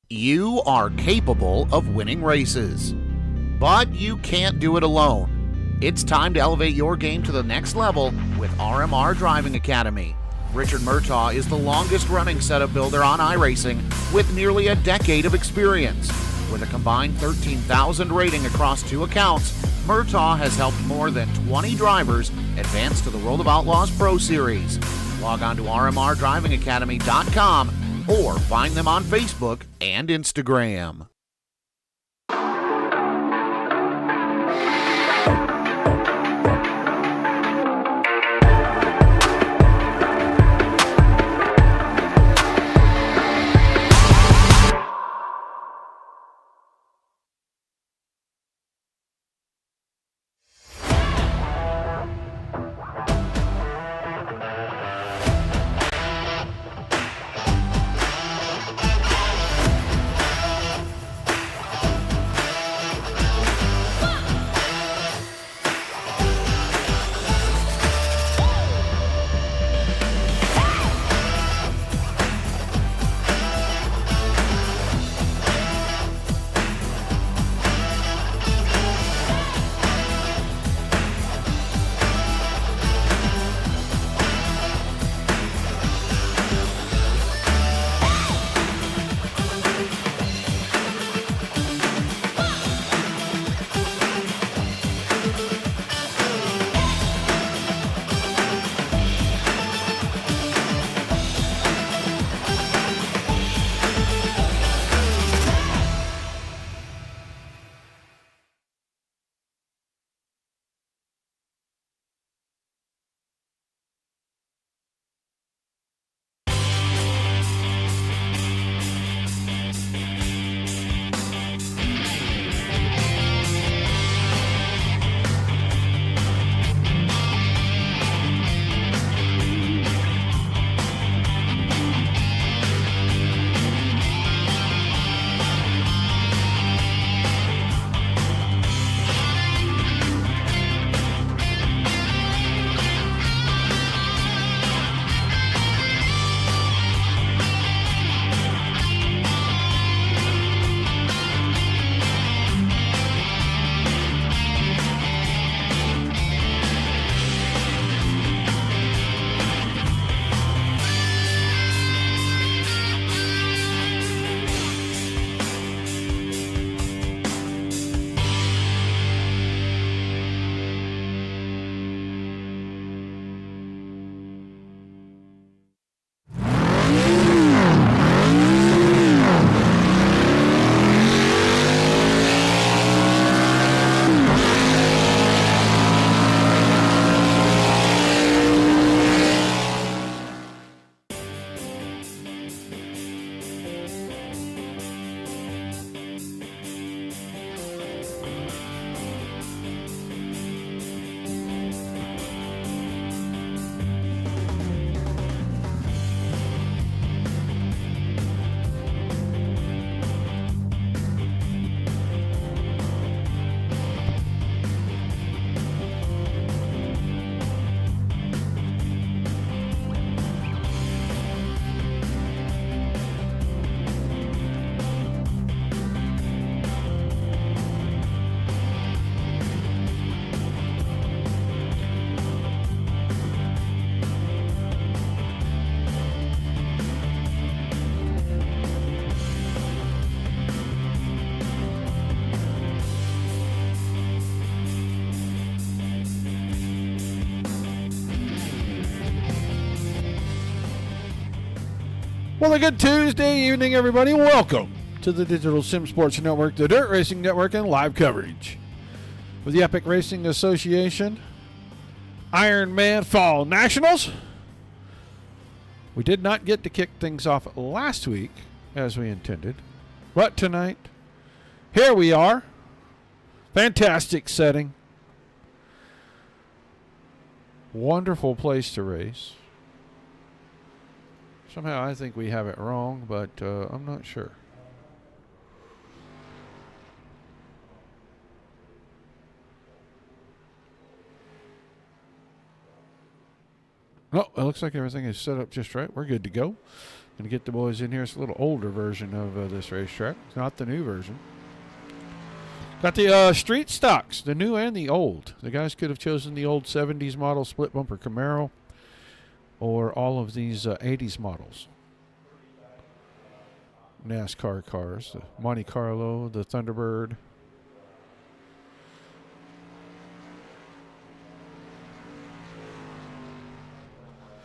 You are capable of winning races, but you can't do it alone. It's time to elevate your game to the next level with RMR Driving Academy. Richard Murtaugh is the longest-running setup builder on iRacing with nearly a decade of experience. With a combined 13,000 rating across 2 accounts, Murtaugh has helped more than 20 drivers advance to the World of Outlaws Pro Series. Log on to rmrdrivingacademy.com or find them on Facebook and Instagram. Well, a good Tuesday evening, everybody. Welcome to the Digital Sim Sports Network, the Dirt Racing Network, and live coverage with the Epic Racing Association Ironman Fall Nationals. We did not get to kick things off last week as we intended, but tonight, here we are. Fantastic setting. Wonderful place to race. Somehow I think we have it wrong, but I'm not sure. Oh, it looks like everything is set up just right. We're good to go. Going to get the boys in here. It's a little older version of this racetrack. It's not the new version. Got the street stocks, the new and the old. The guys could have chosen the old 70s model split bumper Camaro or all of these 80s models. NASCAR cars, the Monte Carlo, the Thunderbird.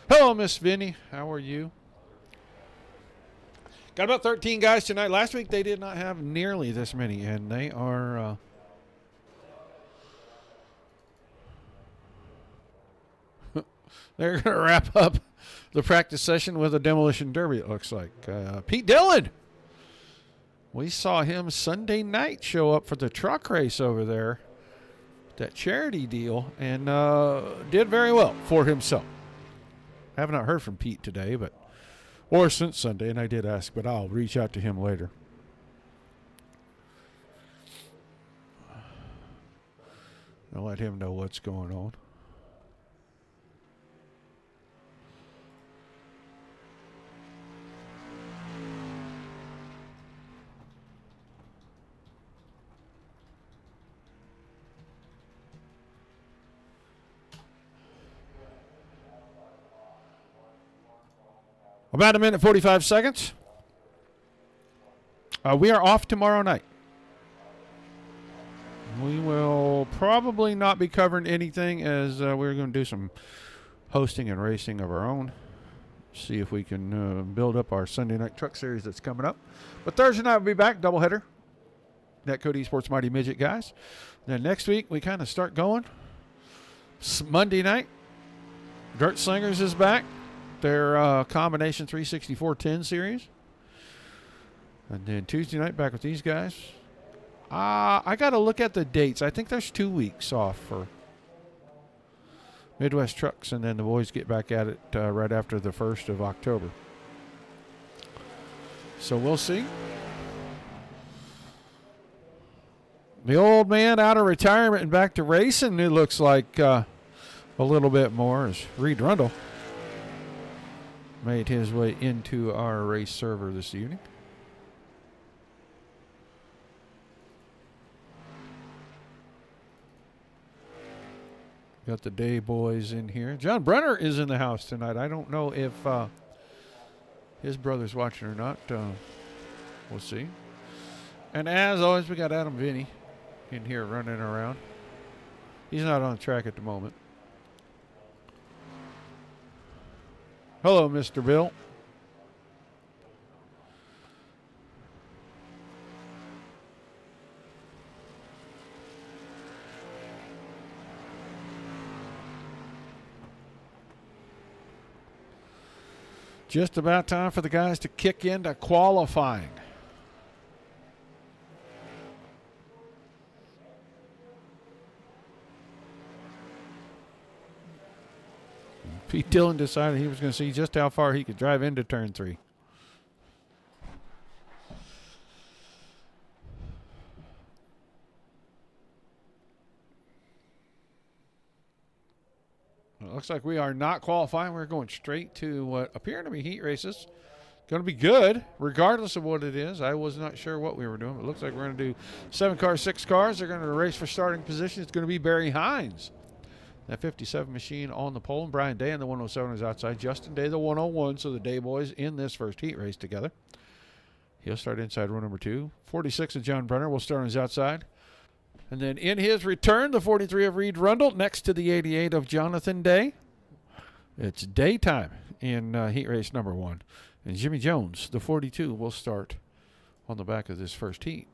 Hello, Miss Vinny. How are you? Got about 13 guys tonight. Last week they did not have nearly this many, and they are they're going to wrap up the practice session with a demolition derby, it looks like. Pete Dillon. We saw him Sunday night show up for the truck race over there, that charity deal, and did very well for himself. I have not heard from Pete today, or since Sunday, and I did ask, but I'll reach out to him later. I'll let him know what's going on. About a minute, 45 seconds. We are off tomorrow night. We will probably not be covering anything as we're going to do some hosting and racing of our own. See if we can build up our Sunday night truck series that's coming up. But Thursday night we'll be back, doubleheader. Netcode Esports Mighty Midget guys. Then next week we kind of start going. Monday night, Dirt Slingers is back. Their combination 364-10 series. And then Tuesday night back with these guys. I got to look at the dates. I think there's 2 weeks off for Midwest Trucks, and then the boys get back at it right after the 1st of October. So we'll see. The old man out of retirement and back to racing, it looks like a little bit more, is Reed Rundle. Made his way into our race server this evening. Got the day boys in here. John Brenner is in the house tonight. I don't know if his brother's watching or not. We'll see. And as always, we got Adam Vinny in here running around. He's not on the track at the moment. Hello, Mr. Bill. Just about time for the guys to kick into qualifying. Pete Dillon decided he was going to see just how far he could drive into turn 3. Well, it looks like we are not qualifying. We're going straight to what appear to be heat races. Going to be good, regardless of what it is. I was not sure what we were doing. It looks like we're going to do 7 cars, 6 cars. They're going to race for starting position. It's going to be Barry Hines. That 57 machine on the pole, and Brian Day in the 107 is outside. Justin Day, the 101, so the Day boys in this first heat race together. He'll start inside row number 2. 46 of John Brenner will start on his outside. And then in his return, the 43 of Reed Rundle next to the 88 of Jonathan Day. It's daytime in heat race number 1. And Jimmy Jones, the 42, will start on the back of this first heat.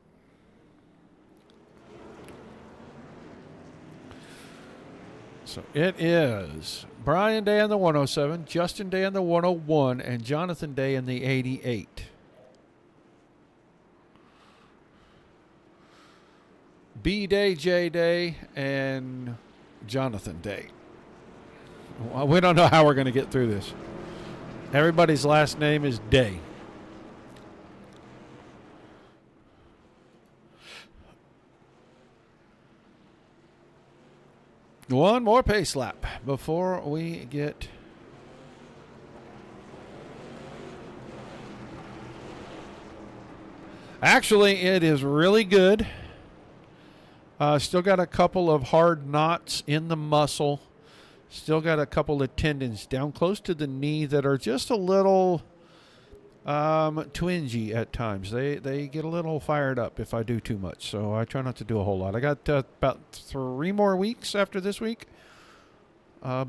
So it is Brian Day in the 107, Justin Day in the 101, and Jonathan Day in the 88. B Day, J Day, and Jonathan Day. Well, we don't know how we're going to get through this. Everybody's last name is Day. One more pace lap before we get Actually, it is really good. Still got a couple of hard knots in the muscle. Still got a couple of tendons down close to the knee that are just a little twingy at times. They get a little fired up if I do too much, so I try not to do a whole lot. I got about 3 more weeks after this week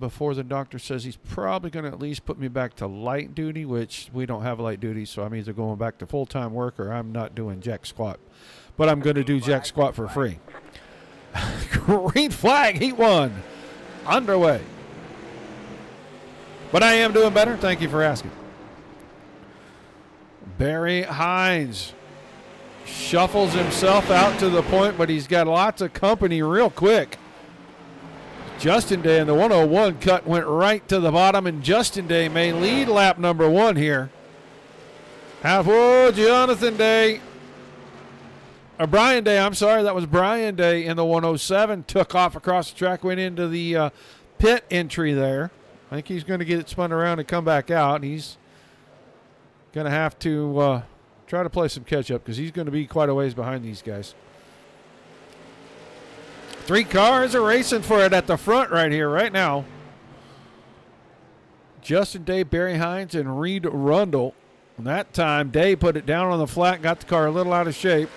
before the doctor says he's probably going to at least put me back to light duty, which we don't have light duty, so I'm either going back to full-time work or I'm not doing jack squat. But I'm going to do jack squat for free. Green flag, heat 1. Underway. But I am doing better. Thank you for asking. Barry Hines shuffles himself out to the point, but he's got lots of company real quick. Justin Day in the 101 cut went right to the bottom, and Justin Day may lead lap number 1 here. Jonathan Day. Or Brian Day, I'm sorry, that was Brian Day in the 107. Took off across the track, went into the pit entry there. I think he's going to get it spun around and come back out. He's going to have to try to play some catch-up because he's going to be quite a ways behind these guys. 3 cars are racing for it at the front right here, right now. Justin Day, Barry Hines, and Reed Rundle. And that time, Day put it down on the flat, got the car a little out of shape.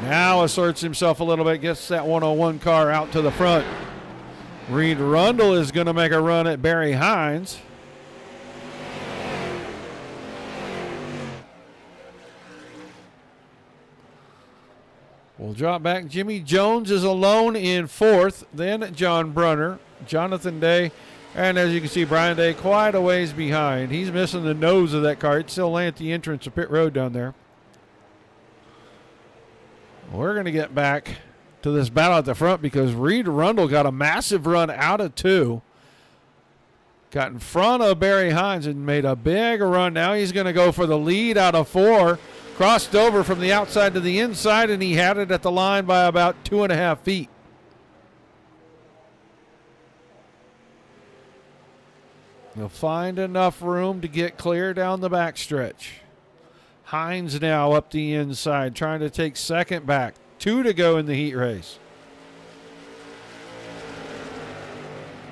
Now asserts himself a little bit, gets that 101 car out to the front. Reed Rundle is going to make a run at Barry Hines. We'll drop back. Jimmy Jones is alone in 4th. Then John Brunner, Jonathan Day, and as you can see, Brian Day quite a ways behind. He's missing the nose of that car. It's still laying at the entrance of pit road down there. We're going to get back to this battle at the front because Reed Rundle got a massive run out of 2. Got in front of Barry Hines and made a big run. Now he's going to go for the lead out of 4. Crossed over from the outside to the inside, and he had it at the line by about 2.5 feet. He'll find enough room to get clear down the backstretch. Hines now up the inside, trying to take second back. 2 to go in the heat race.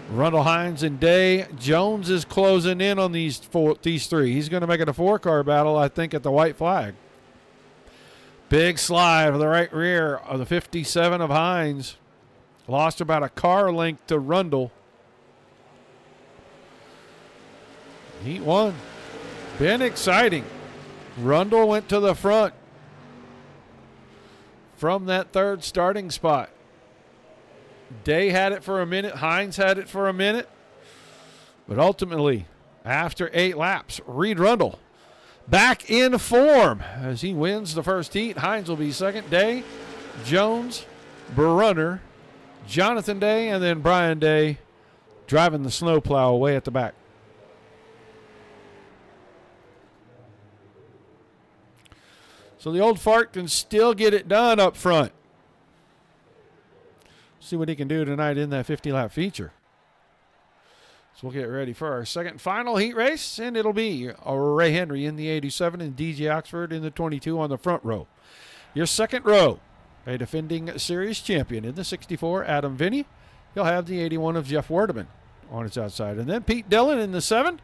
Rundle, Hines, and Day. Jones is closing in on these 3. He's going to make it a 4-car battle, I think, at the white flag. Big slide of the right rear of the 57 of Hines. Lost about a car length to Rundle. Heat 1. Been exciting. Rundle went to the front from that 3rd starting spot. Day had it for a minute. Hines had it for a minute. But ultimately, after 8 laps, Reed Rundle back in form as he wins the first heat. Hines will be second. Day, Jones, Brunner, Jonathan Day, and then Brian Day driving the snowplow away at the back. So the old fart can still get it done up front. See what he can do tonight in that 50-lap feature. So we'll get ready for our second and final heat race, and it'll be Ray Henry in the 87 and DJ Oxford in the 22 on the front row. Your second row, a defending series champion in the 64, Adam Vinny. He'll have the 81 of Jeff Werdeman on his outside. And then Pete Dillon in the 7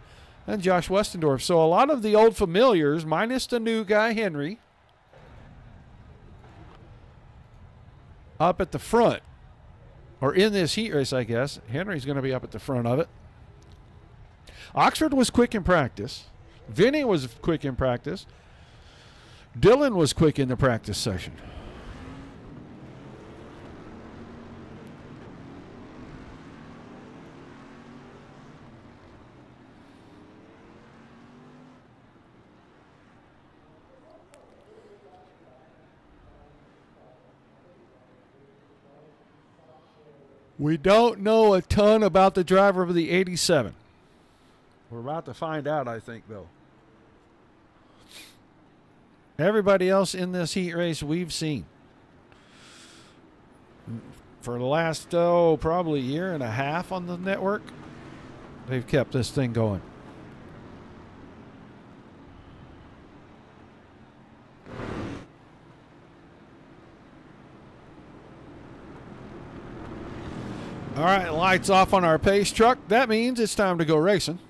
and Josh Westendorf. So a lot of the old familiars, minus the new guy, Henry, up at the front, or in this heat race, I guess. Henry's going to be up at the front of it. Oxford was quick in practice. Vinny was quick in practice. Dillon was quick in the practice session. We don't know a ton about the driver of the 87. We're about to find out, I think, though. Everybody else in this heat race we've seen. For the last, probably year and a half on the network, they've kept this thing going. All right, lights off on our pace truck. That means it's time to go racing.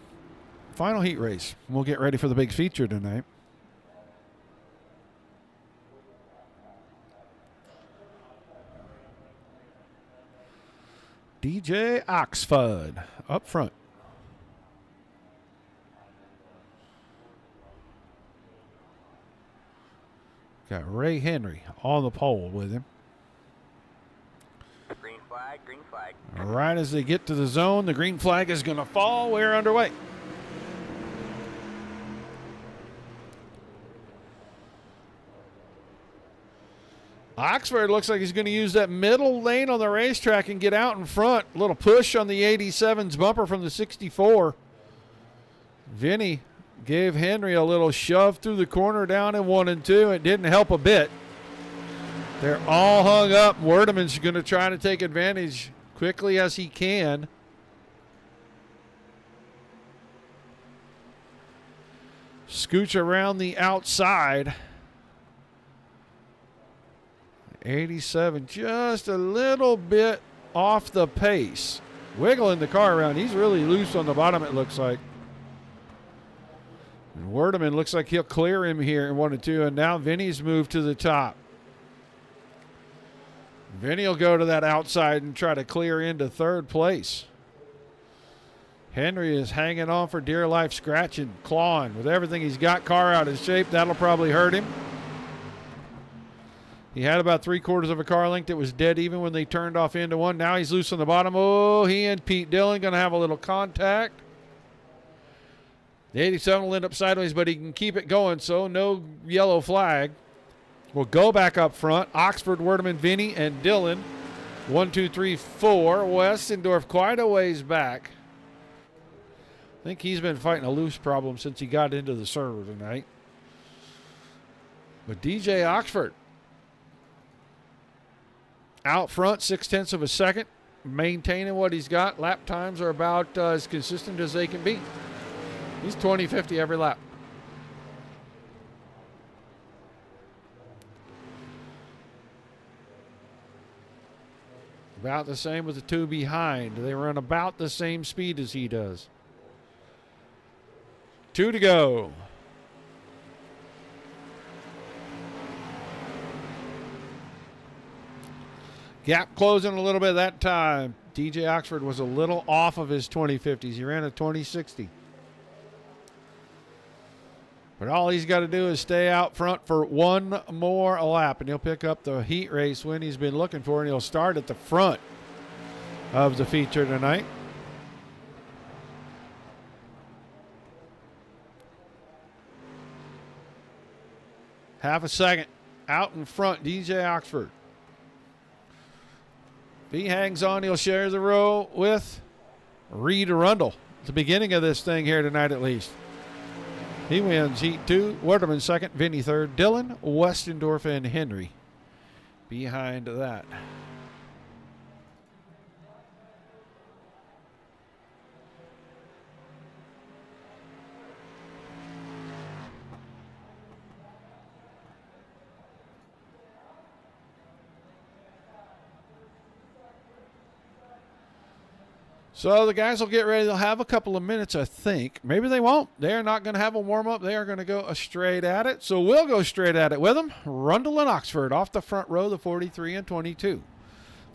Final heat race. We'll get ready for the big feature tonight. DJ Oxford up front. Got Ray Henry on the pole with him. Green flag, green flag. All right, as they get to the zone, the green flag is going to fall. We're underway. Oxford looks like he's going to use that middle lane on the racetrack and get out in front. A little push on the 87's bumper from the 64. Vinny gave Henry a little shove through the corner down in 1 and 2. It didn't help a bit. They're all hung up. Werdeman's going to try to take advantage quickly as he can. Scooch around the outside. 87 just a little bit off the pace. Wiggling the car around. He's really loose on the bottom, it looks like. And Werdeman looks like he'll clear him here in 1 and 2. And now Vinny's moved to the top. Vinny will go to that outside and try to clear into third place. Henry is hanging on for dear life, scratching, clawing with everything he's got. Car out of shape. That'll probably hurt him. He had about 3/4 of a car length. It was dead even when they turned off into one. Now he's loose on the bottom. Oh, he and Pete Dillon going to have a little contact. The 87 will end up sideways, but he can keep it going, so no yellow flag. We'll go back up front. Oxford, Werdeman, Vinny, and Dillon. 1, 2, 3, 4. Westendorf quite a ways back. I think he's been fighting a loose problem since he got into the server tonight. But DJ Oxford out front, 0.6 of a second, maintaining what he's got. Lap times are about as consistent as they can be. He's 20-50 every lap. About the same with the two behind. They run about the same speed as he does. 2 to go. Gap closing a little bit that time. DJ Oxford was a little off of his 2050s. He ran a 2060. But all he's got to do is stay out front for one more lap, and he'll pick up the heat race win he's been looking for, and he'll start at the front of the feature tonight. Half a second out in front, DJ Oxford. If he hangs on, he'll share the row with Reed Arundel. At the beginning of this thing here tonight, at least. He wins heat 2. Werdeman second, Vinny third, Dillon, Westendorf, and Henry behind that. So the guys will get ready. They'll have a couple of minutes, I think. Maybe they won't. They're not going to have a warm-up. They are going to go straight at it. So we'll go straight at it with them. Rundle and Oxford off the front row, the 43 and 22.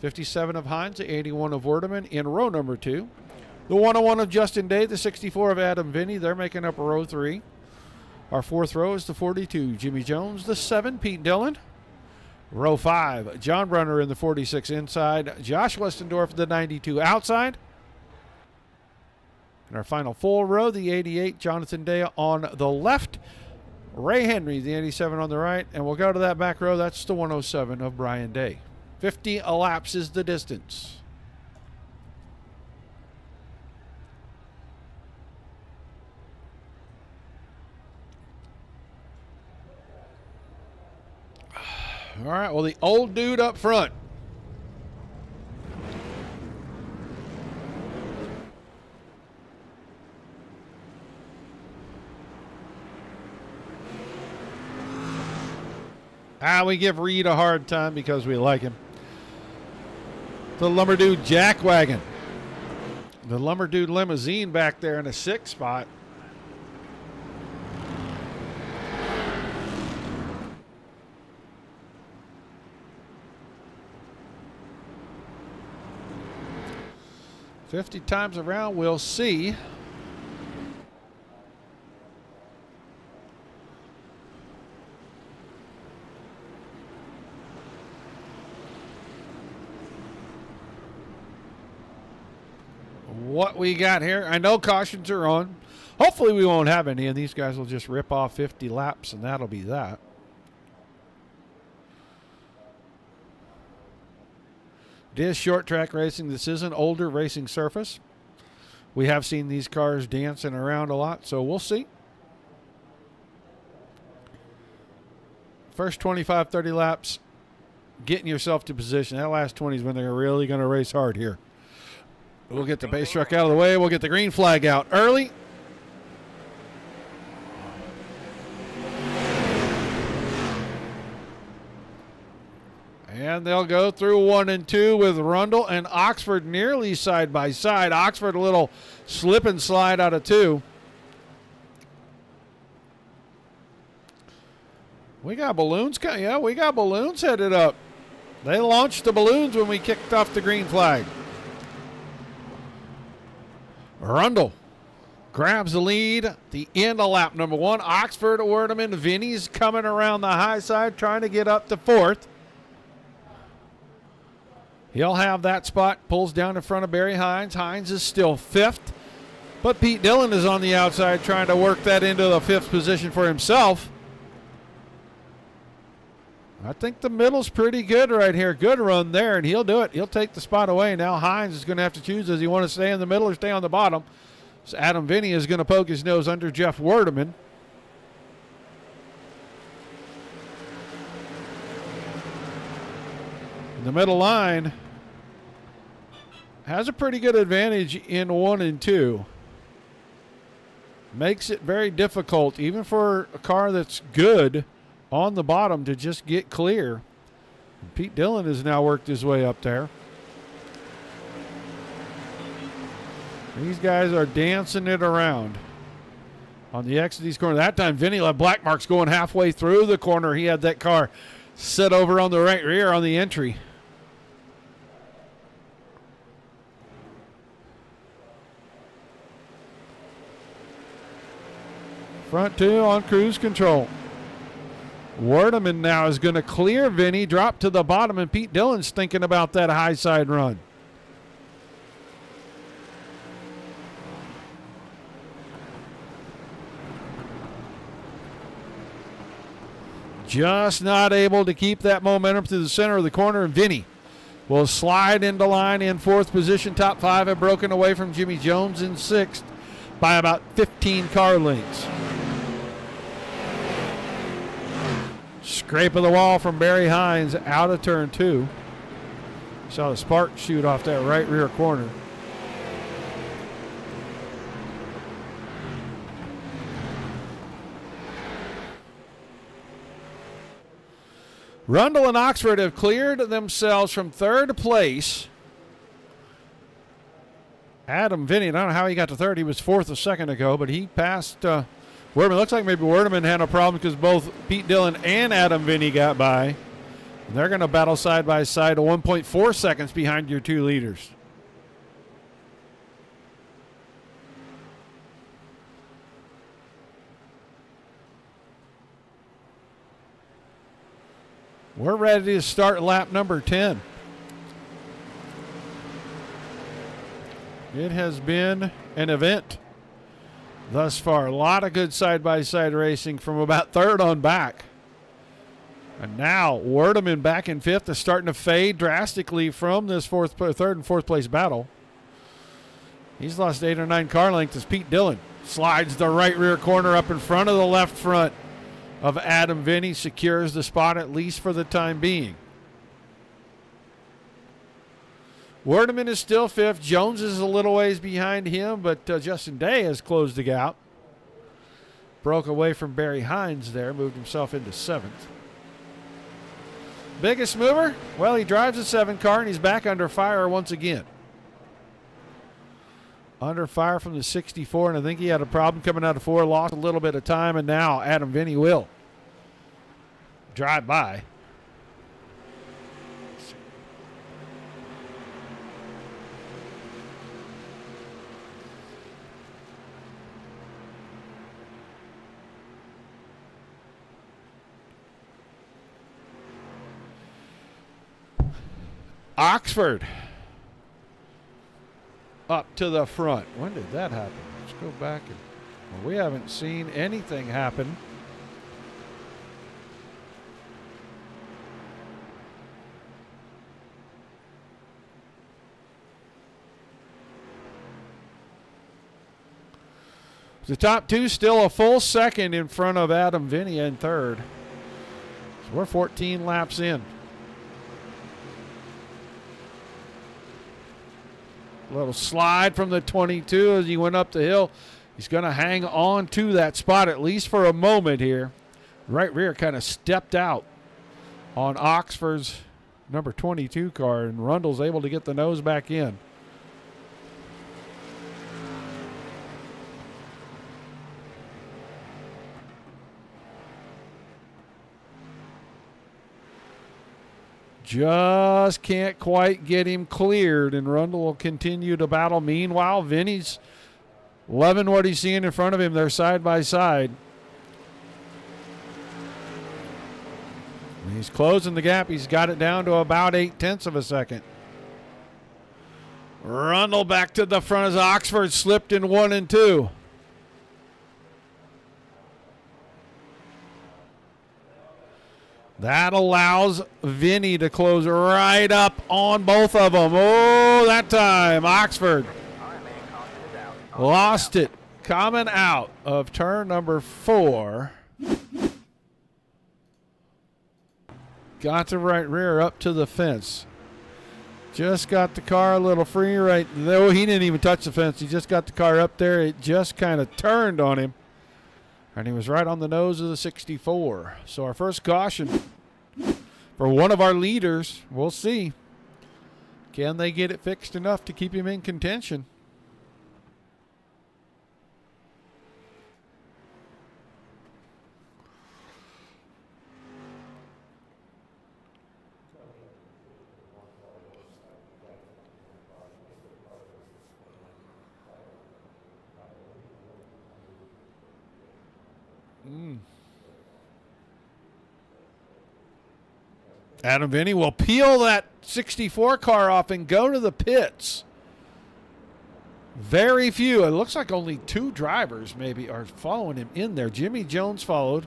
57 of Hines, the 81 of Werdeman in row number 2. The 101 of Justin Day, the 64 of Adam Vinny. They're making up row 3. Our fourth row is the 42, Jimmy Jones, the 7, Pete Dillon. Row 5, John Brunner in the 46 inside. Josh Westendorf, the 92 outside. In our final full row, the 88, Jonathan Day on the left. Ray Henry, the 87 on the right. And we'll go to that back row. That's the 107 of Brian Day. 50 laps is the distance. All right, well, the old dude up front. We give Reed a hard time because we like him. The Lumberdude Jackwagon. The Lumberdude Limousine back there in the 6th spot. "50 times around, we'll see." What we got here. I know cautions are on. Hopefully we won't have any, and these guys will just rip off 50 laps, and that'll be that. It is short track racing. This is an older racing surface. We have seen these cars dancing around a lot, so we'll see. First 25, 30 laps, getting yourself to position. That last 20 is when they're really going to race hard here. We'll get the base truck out of the way. We'll get the green flag out early. And they'll go through 1 and 2 with Rundle and Oxford nearly side by side. Oxford a little slip and slide out of 2. We got balloons. Yeah, we got balloons headed up. They launched the balloons when we kicked off the green flag. Rundle grabs the lead at the end of lap number 1. Oxford, Werdeman, Vinny's coming around the high side trying to get up to 4th. He'll have that spot, pulls down in front of Barry Hines. Hines is still 5th, but Pete Dillon is on the outside trying to work that into the 5th position for himself. I think the middle's pretty good right here. Good run there, and he'll do it. He'll take the spot away. Now Hines is going to have to choose, does he want to stay in the middle or stay on the bottom? So Adam Vinny is going to poke his nose under Jeff Werdeman. The middle line has a pretty good advantage in 1 and 2. Makes it very difficult, even for a car that's good on the bottom, to just get clear. And Pete Dillon has now worked his way up there. These guys are dancing it around on the exit of these corners. That time, Vinny left black marks going halfway through the corner. He had that car set over on the right rear on the entry. Front 2 on cruise control. Werdeman now is going to clear Vinny, drop to the bottom, and Pete Dillon's thinking about that high side run. Just not able to keep that momentum through the center of the corner, and Vinny will slide into line in 4th position. Top 5 have broken away from Jimmy Jones in 6th by about 15 car lengths. Scrape of the wall from Barry Hines out of turn 2. Saw the spark shoot off that right rear corner. Rundle and Oxford have cleared themselves from 3rd place. Adam Vinny, I don't know how he got to 3rd. He was 4th a second ago, but he passed Werdeman. Looks like maybe Werdeman had a problem because both Pete Dillon and Adam Vinny got by. And they're going to battle side by side, 1.4 seconds behind your 2 leaders. We're ready to start lap number 10. It has been an event thus far. A lot of good side-by-side racing from about 3rd on back. And now Werdeman back in 5th is starting to fade drastically from this 3rd and 4th place battle. He's lost 8 or 9 car lengths as Pete Dillon slides the right rear corner up in front of the left front of Adam Vinny, secures the spot at least for the time being. Werdeman is still 5th. Jones is a little ways behind him, but Justin Day has closed the gap. Broke away from Barry Hines there, moved himself into 7th. Biggest mover? Well, he drives a 7 car, and he's back under fire once again. Under fire from the 64, and I think he had a problem coming out of 4, lost a little bit of time, and now Adam Vinny will drive by. Oxford up to the front. When did that happen? Let's go back. Well, we haven't seen anything happen. The top 2 still a full second in front of Adam Vinny in third. So we're 14 laps in. A little slide from the 22 as he went up the hill. He's going to hang on to that spot at least for a moment here. Right rear kind of stepped out on Oxford's number 22 car, and Rundle's able to get the nose back in. Just can't quite get him cleared, and Rundle will continue to battle. Meanwhile, Vinny's loving what he's seeing in front of him. They're side by side. He's closing the gap. He's got it down to about 0.8 of a second. Rundle back to the front as Oxford slipped in 1 and 2. That allows Vinny to close right up on both of them. Oh, that time Oxford lost it coming out of turn number 4. Got the right rear up to the fence. Just got the car a little free right there. He didn't even touch the fence. He just got the car up there. It just kind of turned on him. And he was right on the nose of the 64. So our first caution for one of our leaders. We'll see. Can they get it fixed enough to keep him in contention? Adam Vinny will peel that 64 car off and go to the pits. Very few. It looks like only 2 drivers maybe are following him in there. Jimmy Jones followed.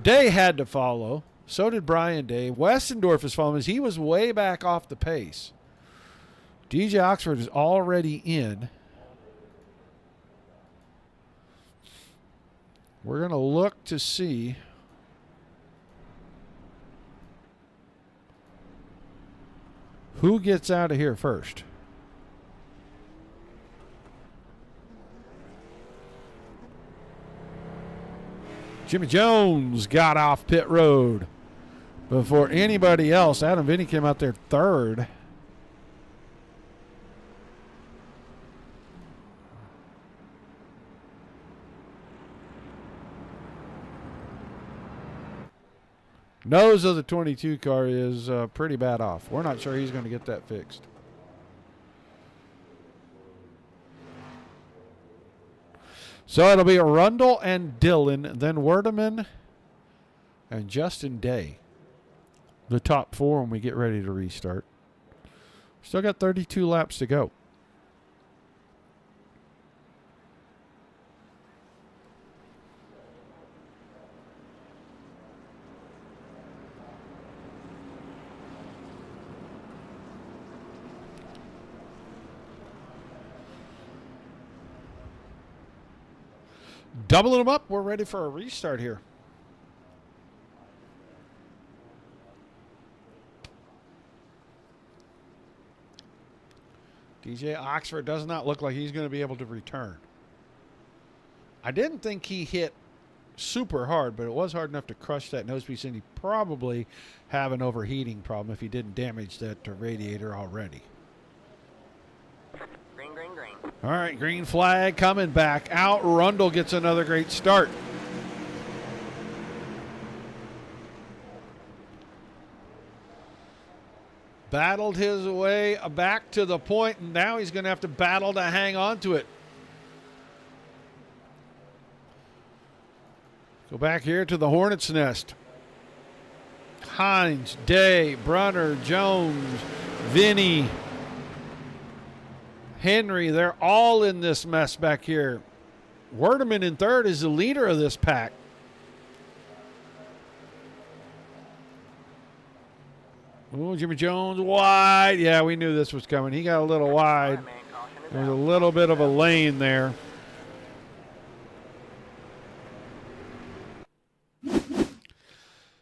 Day had to follow. So did Brian Day. Westendorf is following as he was way back off the pace. DJ Oxford is already in. We're going to look to see who gets out of here first. Jimmy Jones got off pit road before anybody else. Adam Vinny came out there third. Nose of the 22 car is pretty bad off. We're not sure he's going to get that fixed. So it'll be Rundle and Dillon, then Werdeman and Justin Day. The top 4 when we get ready to restart. Still got 32 laps to go. Doubling them up. We're ready for a restart here. DJ Oxford does not look like he's going to be able to return. I didn't think he hit super hard, but it was hard enough to crush that nose piece, and he probably have an overheating problem if he didn't damage that radiator already. Green, green, green. All right, green flag coming back out. Rundle gets another great start. Battled his way back to the point, and now he's going to have to battle to hang on to it. Go back here to the Hornet's Nest. Hines, Day, Brunner, Jones, Vinny, Henry, they're all in this mess back here. Werdeman in third is the leader of this pack. Oh, Jimmy Jones wide. Yeah, we knew this was coming. He got a little wide. There was a little bit of a lane there.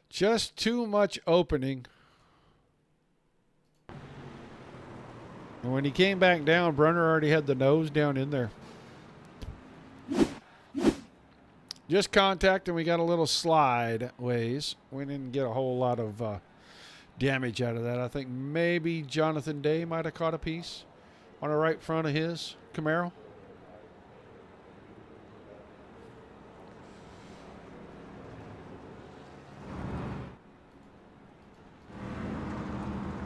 Just too much opening. And when he came back down, Brunner already had the nose down in there. Just contact, and we got a little slide ways. We didn't get a whole lot of damage out of that. I think maybe Jonathan Day might have caught a piece on the right front of his Camaro.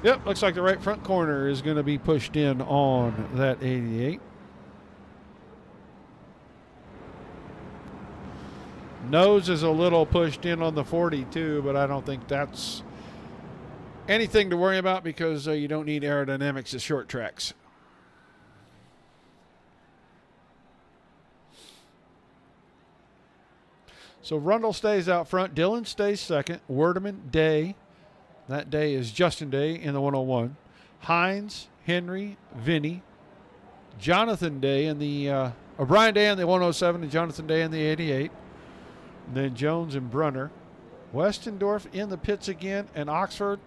Yep, looks like the right front corner is going to be pushed in on that 88. Nose is a little pushed in on the 42, but I don't think that's anything to worry about because you don't need aerodynamics at short tracks. So Rundle stays out front. Dillon stays second. Werdeman, Day. That Day is Justin Day in the 101. Hines, Henry, Vinny. Jonathan Day in the Brian Day in the 107 and Jonathan Day in the 88. And then Jones and Brunner. Westendorf in the pits again, and Oxford.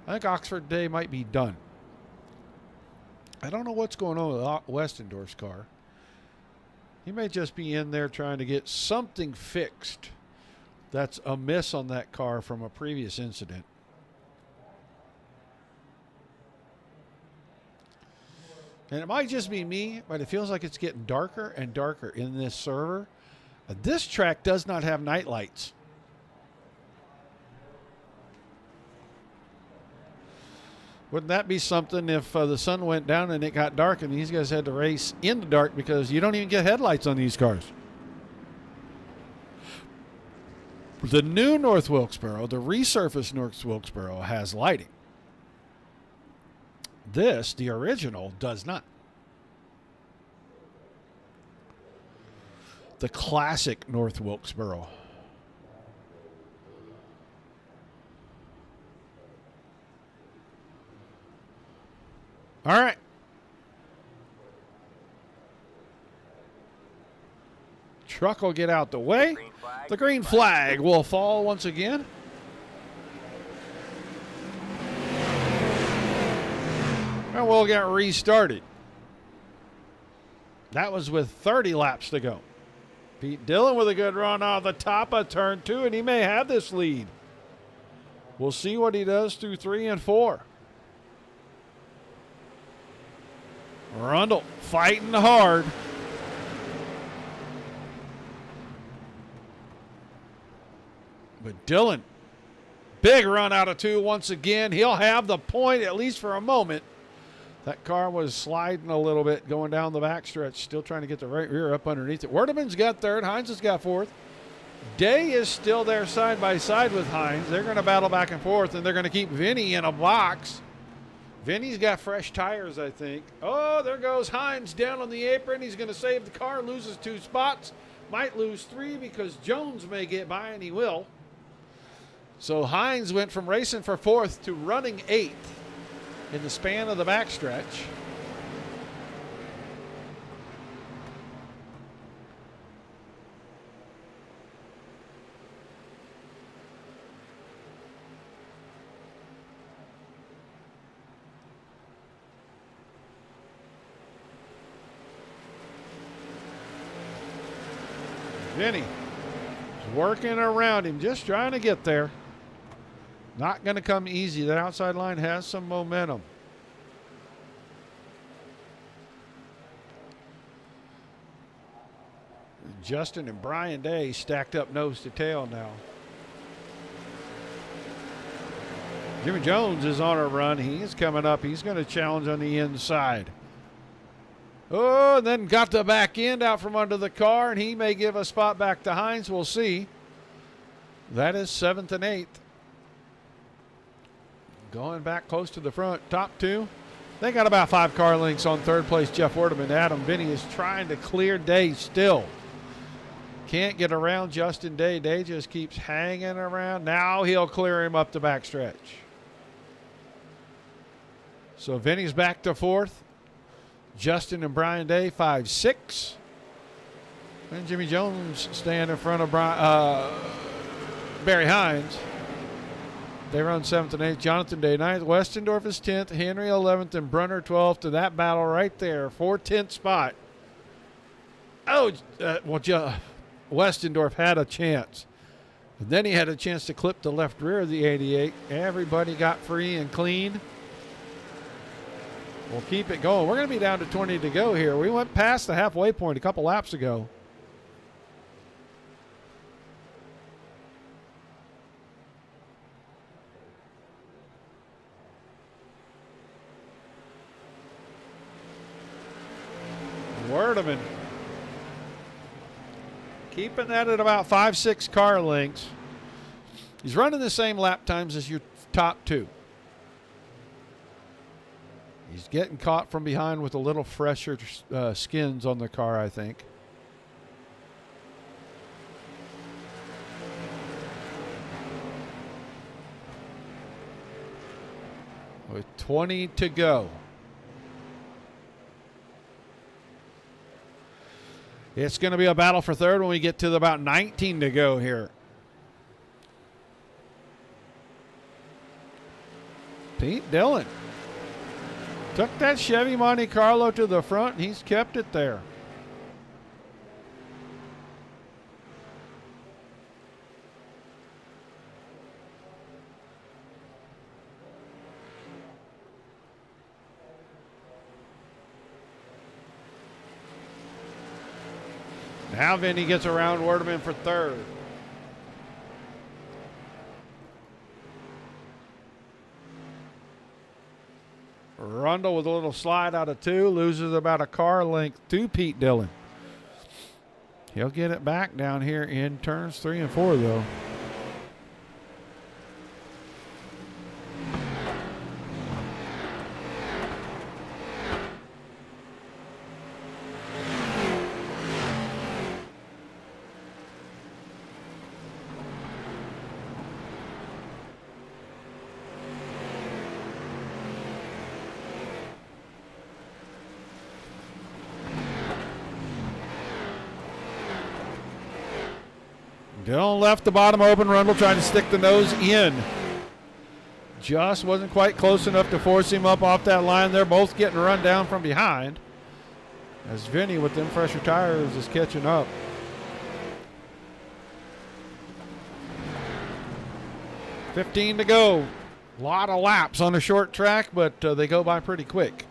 I think Oxford Day might be done. I don't know what's going on with Westendorf's car. He may just be in there trying to get something fixed that's amiss on that car from a previous incident. And it might just be me, but it feels like it's getting darker and darker in this server. This track does not have night lights. Wouldn't that be something if the sun went down and it got dark and these guys had to race in the dark because you don't even get headlights on these cars? The new North Wilkesboro, the resurfaced North Wilkesboro, has lighting. This, the original, does not. The classic North Wilkesboro. All right. Truck will get out the way. The green flag will fall once again. And we'll get restarted. That was with 30 laps to go. Pete Dillon with a good run off the top of turn 2, and he may have this lead. We'll see what he does through 3 and 4. Rundle fighting hard. But Dillon, big run out of 2 once again. He'll have the point, at least for a moment. That car was sliding a little bit going down the backstretch, still trying to get the right rear up underneath it. Werdeman's got third. Hines has got fourth. Day is still there side by side with Hines. They're going to battle back and forth, and they're going to keep Vinny in a box. Vinny's got fresh tires, I think. Oh, there goes Hines down on the apron. He's going to save the car, loses 2 spots. Might lose 3 because Jones may get by, and he will. So Hines went from racing for 4th to running 8th in the span of the backstretch. Vinny working around him, just trying to get there. Not going to come easy. That outside line has some momentum. Justin and Brian Day stacked up nose to tail now. Jimmy Jones is on a run. He's coming up. He's going to challenge on the inside. Oh, and then got the back end out from under the car, and he may give a spot back to Hines. We'll see. That is 7th and 8th. Going back close to the front. Top two. They got about 5 car lengths on third place. Jeff Werdeman. Adam Vinny is trying to clear Day still. Can't get around Justin Day. Day just keeps hanging around. Now he'll clear him up the backstretch. So Vinny's back to 4th. Justin and Brian Day, 5-6. And Jimmy Jones staying in front of Barry Hines. They run 7th and 8th. Jonathan Day 9th. Westendorf is 10th. Henry 11th and Brunner 12th. To that battle right there for 10th spot. Oh, Westendorf had a chance. And then he had a chance to clip the left rear of the 88. Everybody got free and clean. We'll keep it going. We're going to be down to 20 to go here. We went past the halfway point a couple laps ago. Werdeman keeping that at about 5-6 car lengths. He's running the same lap times as your top two. He's getting caught from behind with a little fresher skins on the car, I think. With 20 to go. It's going to be a battle for third when we get to about 19 to go here. Pete Dillon took that Chevy Monte Carlo to the front, and he's kept it there. Now Vinny gets around Werdeman for third. Rundle with a little slide out of 2, loses about a car length to Pete Dillon. He'll get it back down here in turns 3 and 4, though. Dillon left the bottom open. Rundle trying to stick the nose in. Just wasn't quite close enough to force him up off that line. They're both getting run down from behind. As Vinny with them fresher tires is catching up. $15 to go. A lot of laps on a short track, but they go by pretty quick.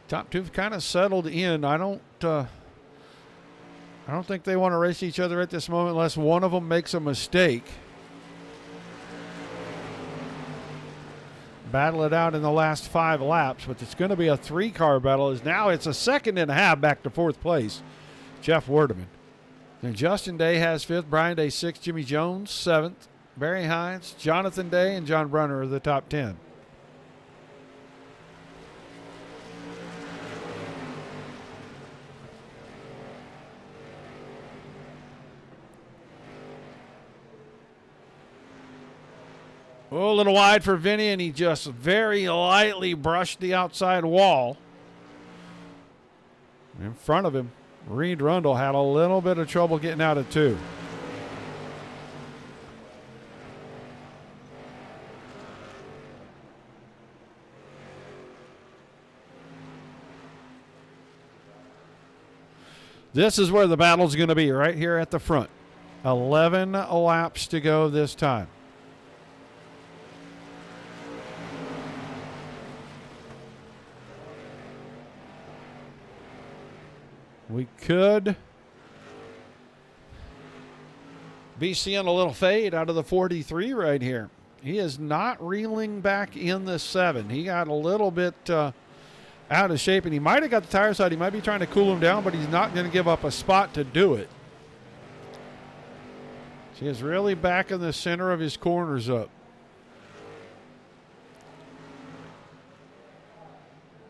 Top two kind of settled in. I don't think they want to race each other at this moment unless one of them makes a mistake. Battle it out in the last 5 laps, but it's going to be a 3-car battle. As now it's a 2.5 seconds back to 4th place. Jeff Werdeman. Then Justin Day has 5th, Brian Day 6th, Jimmy Jones 7th, Barry Hines, Jonathan Day, and John Brunner are the top 10. Oh, a little wide for Vinny, and he just very lightly brushed the outside wall. In front of him, Reed Rundle had a little bit of trouble getting out of 2. This is where the battle's going to be, right here at the front. 11 laps to go this time. We could be seeing a little fade out of the 43 right here. He is not reeling back in the 7. He got a little bit out of shape, and he might have got the tires out. He might be trying to cool him down, but he's not going to give up a spot to do it. He is really back in the center of his corners up.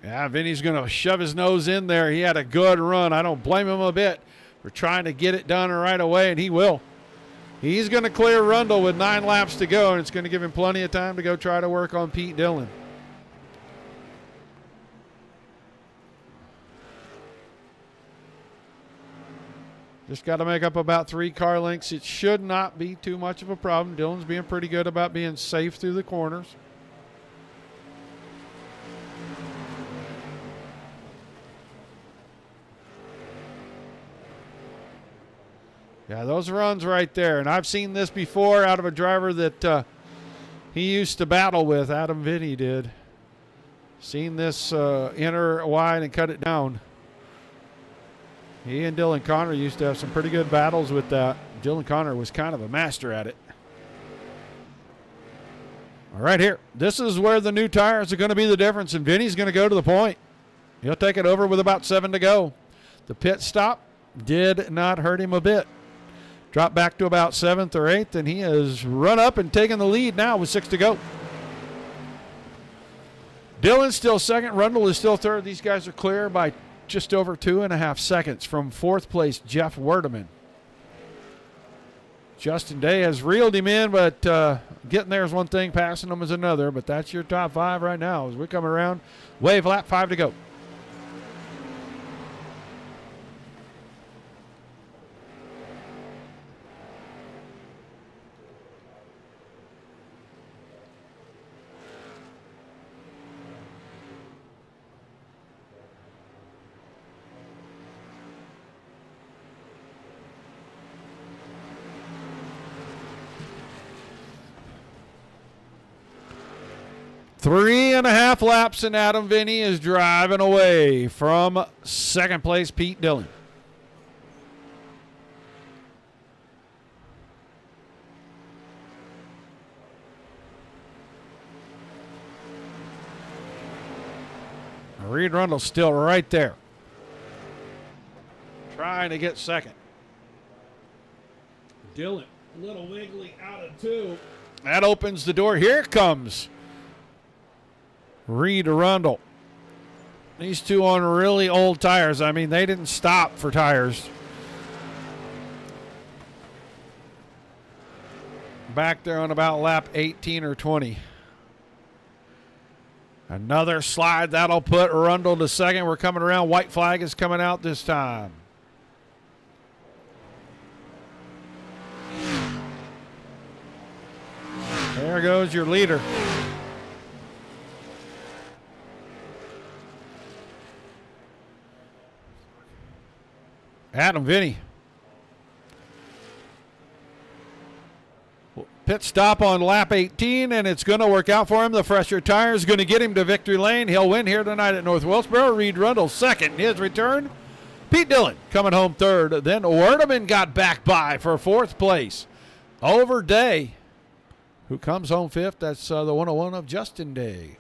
Yeah, Vinny's going to shove his nose in there. He had a good run. I don't blame him a bit for trying to get it done right away, and he will. He's going to clear Rundle with 9 laps to go, and it's going to give him plenty of time to go try to work on Pete Dillon. Just got to make up about 3 car lengths. It should not be too much of a problem. Dillon's being pretty good about being safe through the corners. Yeah, those runs right there. And I've seen this before out of a driver that he used to battle with. Adam Vinny did. Seen this enter wide and cut it down. He and Dylan Connor used to have some pretty good battles with that. Dylan Connor was kind of a master at it. All right, here. This is where the new tires are going to be the difference, and Vinny's going to go to the point. He'll take it over with about 7 to go. The pit stop did not hurt him a bit. Dropped back to about 7th or 8th, and he has run up and taken the lead now with 6 to go. Dillon's still second. Rundle is still third. These guys are clear by just over 2.5 seconds from 4th place, Jeff Werdeman. Justin Day has reeled him in, but getting there is one thing, passing him is another. But that's your top 5 right now as we come around. Wave lap, 5 to go. Three and a half laps, and Adam Vinny is driving away from second place, Pete Dillon. Reed Rundle still right there, trying to get second. Dillon, a little wiggly out of 2. That opens the door. Here it comes. Reed Rundle. These two on really old tires. I mean, they didn't stop for tires. Back there on about lap 18 or 20. Another slide. That'll put Rundle to second. We're coming around. White flag is coming out this time. There goes your leader. Adam Vinny. Pit stop on lap 18, and it's going to work out for him. The fresher tire is going to get him to victory lane. He'll win here tonight at North Wilkesboro. Reed Rundle second. His return. Pete Dillon coming home third. Then Werdeman got back by for 4th place over Day, who comes home 5th. That's the 101 of Justin Day.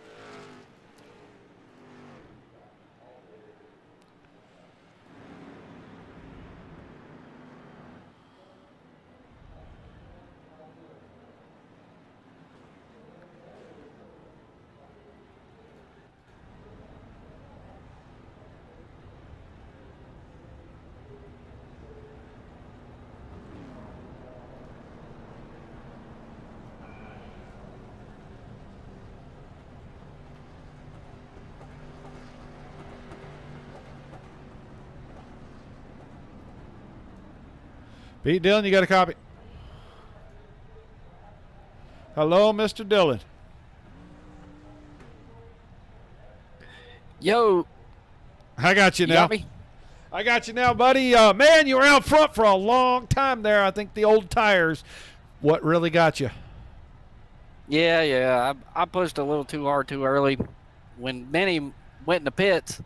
Pete Dillon, you got a copy. Hello, Mr. Dillon. Yo. I got you now. Got me? I got you now, buddy. Man, you were out front for a long time there. I think the old tires, what really got you? Yeah. I pushed a little too hard too early. When Benny went in the pits,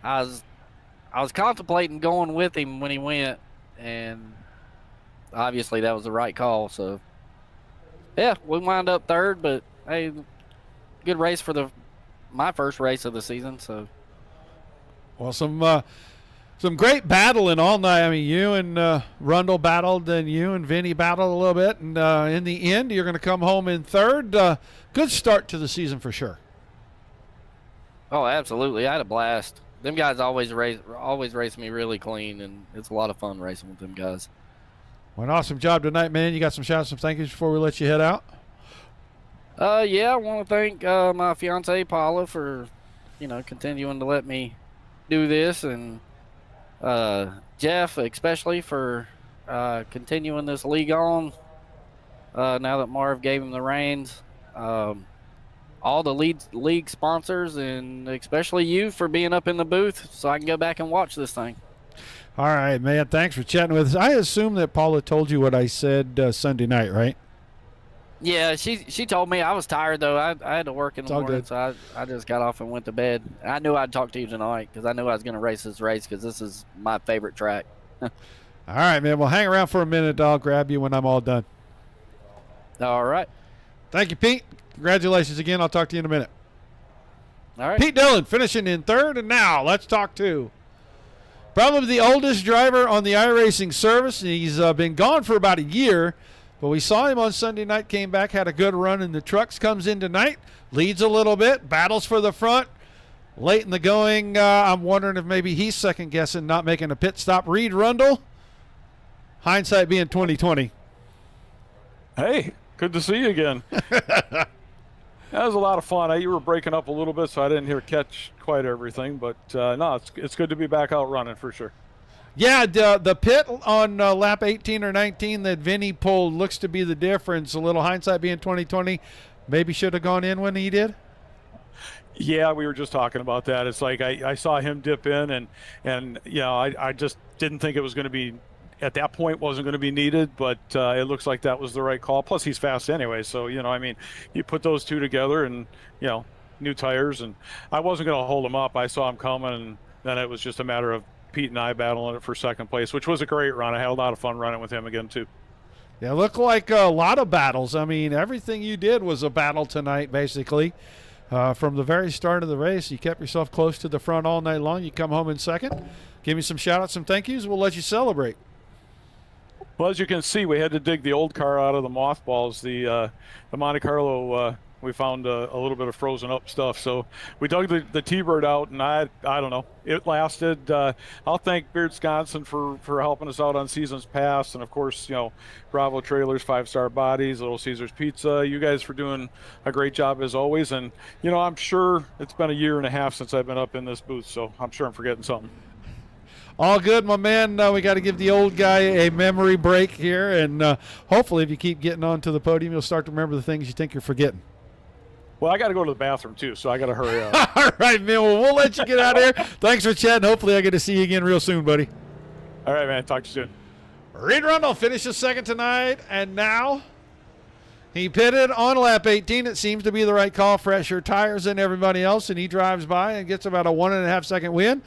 I was contemplating going with him when he went, and obviously that was the right call. So, yeah, we wound up third, but hey, good race for my first race of the season. So, well, some great battling all night. I mean, you and Rundle battled, and you and Vinny battled a little bit, and in the end, you're going to come home in third. Good start to the season for sure. oh, absolutely, I had a blast. Them guys always race me really clean, and it's a lot of fun racing with them guys. Well, an awesome job tonight, man. You got some shout outs, some thank yous before we let you head out? Yeah, I want to thank my fiance Paula for, continuing to let me do this, and Jeff especially for continuing this league on. Now that Marv gave him the reins, all the league sponsors, and especially you for being up in the booth, so I can go back and watch this thing. All right, man. Thanks for chatting with us. I assume that Paula told you what I said Sunday night, right? Yeah, she told me. I was tired though. I had to work in the morning, good. so I just got off and went to bed. I knew I'd talk to you tonight because I knew I was going to race this race because this is my favorite track. All right, man. Well, hang around for a minute. I'll grab you when I'm all done. All right. Thank you, Pete. Congratulations again. I'll talk to you in a minute. All right. Pete Dillon finishing in third, and now let's talk to probably the oldest driver on the iRacing service. He's been gone for about a year, but we saw him on Sunday night, came back, had a good run in the trucks, comes in tonight, leads a little bit, battles for the front. Late in the going, I'm wondering if maybe he's second-guessing not making a pit stop. Reed Rundle, hindsight being 2020. Hey, good to see you again. That was a lot of fun. You were breaking up a little bit, so I didn't catch quite everything. But, no, it's good to be back out running for sure. Yeah, the pit on lap 18 or 19 that Vinny pulled looks to be the difference. A little hindsight being 2020. Maybe should have gone in when he did. Yeah, we were just talking about that. It's like I saw him dip in, and I just didn't think it was going to be, at that point, wasn't going to be needed, but it looks like that was the right call. Plus, he's fast anyway, so, you put those two together and, new tires, and I wasn't going to hold him up. I saw him coming, and then it was just a matter of Pete and I battling it for second place, which was a great run. I had a lot of fun running with him again, too. Yeah, it looked like a lot of battles. I mean, everything you did was a battle tonight, basically. From the very start of the race, you kept yourself close to the front all night long. You come home in second. Give me some shout-outs, some thank yous. We'll let you celebrate. Well, as you can see, we had to dig the old car out of the mothballs. The Monte Carlo, we found a little bit of frozen up stuff. So we dug the T-Bird out, and I don't know. It lasted. I'll thank Beard Wisconsin for helping us out on seasons past. And, of course, Bravo Trailers, 5-Star Bodies, Little Caesars Pizza. You guys for doing a great job as always. And, I'm sure it's been a year and a half since I've been up in this booth, so I'm sure I'm forgetting something. All good, my man. We got to give the old guy a memory break here, and hopefully if you keep getting onto the podium, you'll start to remember the things you think you're forgetting. Well, I got to go to the bathroom, too, so I got to hurry up. All right, man. Well, we'll let you get out of here. Thanks for chatting. Hopefully I get to see you again real soon, buddy. All right, man. Talk to you soon. Reed Rundle finishes second tonight, and now he pitted on lap 18. It seems to be the right call, fresher tires than everybody else, and he drives by and gets about a 1.5-second win.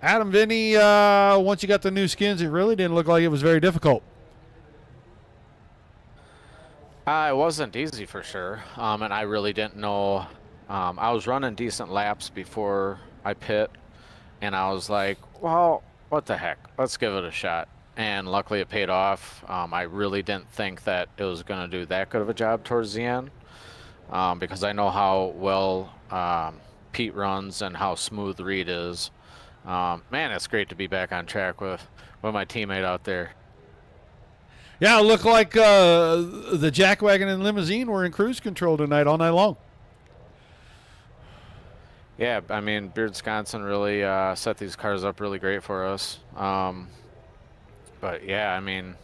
Adam, Vinny, once you got the new skins, it really didn't look like it was very difficult. It wasn't easy for sure, and I really didn't know. I was running decent laps before I pit, and I was like, well, what the heck? Let's give it a shot. And luckily it paid off. I really didn't think that it was going to do that good of a job towards the end, because I know how well Pete runs and how smooth Reed is. Man, it's great to be back on track with my teammate out there. Yeah, it looked like the jackwagon and limousine were in cruise control tonight, all night long. Yeah, I mean, Beard Wisconsin really set these cars up really great for us. But yeah, I mean,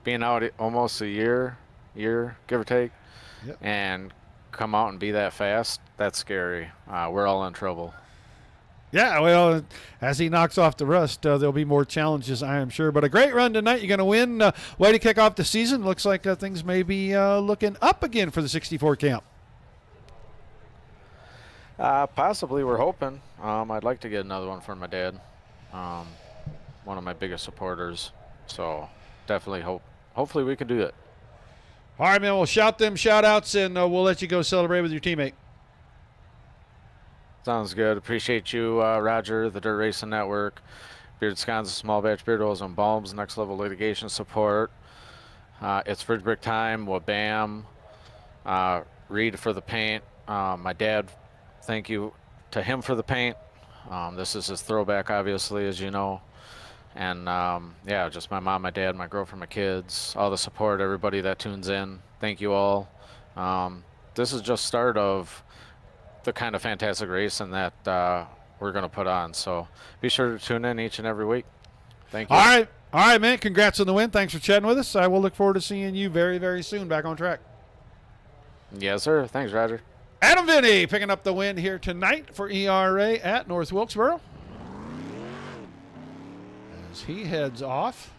being out almost a year, give or take, yep, and come out and be that fast, that's scary. We're all in trouble. Yeah, well, as he knocks off the rust, there'll be more challenges, I am sure. But a great run tonight. You're going to win. Way to kick off the season. Looks like things may be looking up again for the 64 camp. Possibly, we're hoping. I'd like to get another one for my dad. One of my biggest supporters. So definitely hopefully we can do it. All right, man. We'll shout them shout-outs, and we'll let you go celebrate with your teammate. Sounds good. Appreciate you, Roger, the Dirt Racing Network, Beard Scons, Small Batch Beard Oils and Balms, Next Level Litigation Support. It's Fridge Brick Time, Wabam, Reed for the paint. My dad, thank you to him for the paint. This is his throwback, obviously, as you know. And yeah, just my mom, my dad, my girlfriend, my kids, all the support, everybody that tunes in. Thank you all. This is just start of the kind of fantastic racing that we're going to put on. So be sure to tune in each and every week. Thank you. All right, man. Congrats on the win. Thanks for chatting with us. I will look forward to seeing you very, very soon back on track. Yes, sir. Thanks, Roger. Adam Vinny picking up the win here tonight for ERA at North Wilkesboro. As he heads off.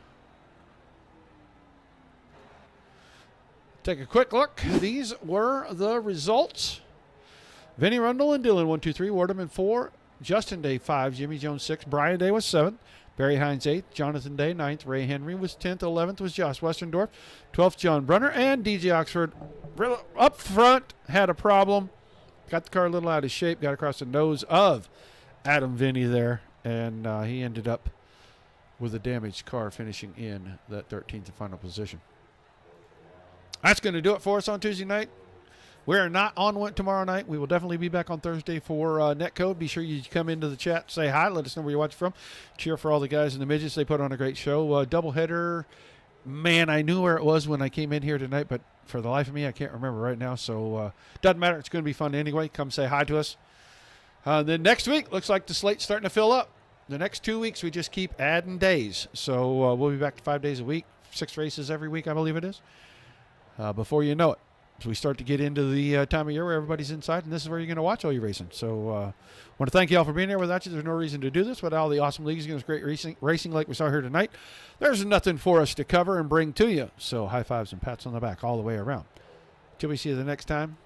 Take a quick look. These were the results. Vinny Rundle and Dylan 1, 2, 3. Wardeman 4. Justin Day 5. Jimmy Jones 6. Brian Day was 7. Barry Hines 8th. Jonathan Day 9th. Ray Henry was 10th. 11th was Josh Westerndorf. 12th John Brunner. And DJ Oxford up front had a problem. Got the car a little out of shape. Got across the nose of Adam Vinny there. And he ended up with a damaged car finishing in that 13th and final position. That's going to do it for us on Tuesday night. We are not on tomorrow night. We will definitely be back on Thursday for Netcode. Be sure you come into the chat, say hi, let us know where you're watching from. Cheer for all the guys in the midgets. They put on a great show. Doubleheader, man, I knew where it was when I came in here tonight, but for the life of me, I can't remember right now. So doesn't matter. It's going to be fun anyway. Come say hi to us. Then next week, looks like the slate's starting to fill up. The next 2 weeks, we just keep adding days. So we'll be back to 5 days a week, 6 races every week, I believe it is, before you know it. So we start to get into the time of year where everybody's inside, and this is where you're going to watch all your racing. So I want to thank you all for being here. Without you, there's no reason to do this. Without all the awesome leagues and great racing like we saw here tonight, there's nothing for us to cover and bring to you. So high fives and pats on the back all the way around. Till we see you the next time.